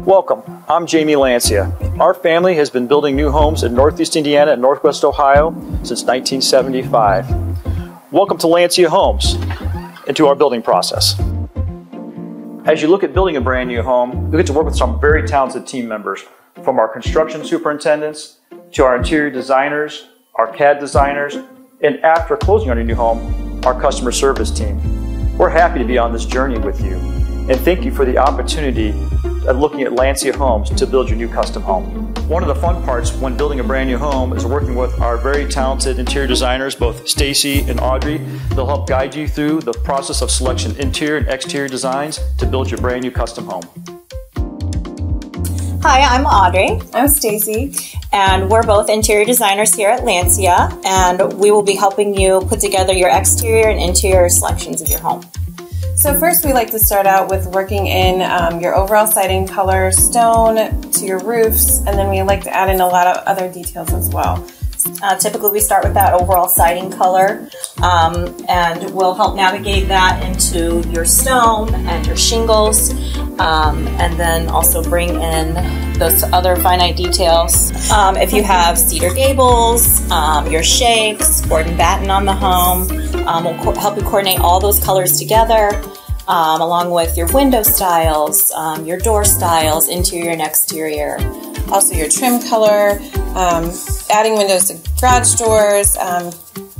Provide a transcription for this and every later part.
Welcome, I'm Jamie Lancia. Our family has been building new homes in Northeast Indiana and Northwest Ohio since 1975. Welcome to Lancia Homes and to our building process. As you look at building a brand new home, you get to work with some very talented team members, from our construction superintendents to our interior designers, our CAD designers, and after closing on your new home, our customer service team. We're happy to be on this journey with you, and thank you for the opportunity of looking at Lancia Homes to build your new custom home. One of the fun parts when building a brand new home is working with our very talented interior designers, both Stacy and Audrey. They'll help guide you through the process of selection interior and exterior designs to build your brand new custom home. Hi, I'm Audrey. I'm Stacy, and we're both interior designers here at Lancia, and we will be helping you put together your exterior and interior selections of your home. So first we like to start out with working in your overall siding color, stone to your roofs, and then we like to add in a lot of other details as well. Typically we start with that overall siding color, and we'll help navigate that into your stone and your shingles, and then also bring in those other finite details. If you have cedar gables, your shakes, board and batten on the home, we'll help you coordinate all those colors together, along with your window styles, your door styles, interior and exterior. Also your trim color, adding windows to garage doors,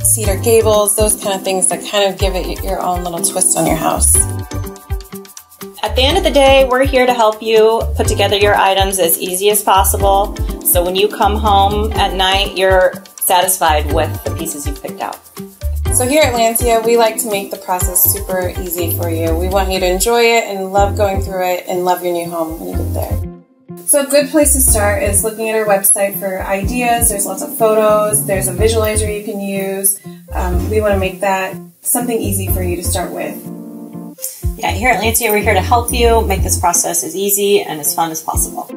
cedar gables, those kind of things that kind of give it your own little twist on your house. At the end of the day, we're here to help you put together your items as easy as possible, so when you come home at night, you're satisfied with the pieces you've picked out. So here at Lancia, we like to make the process super easy for you. We want you to enjoy it and love going through it and love your new home when you get there. So a good place to start is looking at our website for ideas. There's lots of photos, there's a visualizer you can use. We want to make that something easy for you to start with. Yeah, here at Lancia, we're here to help you make this process as easy and as fun as possible.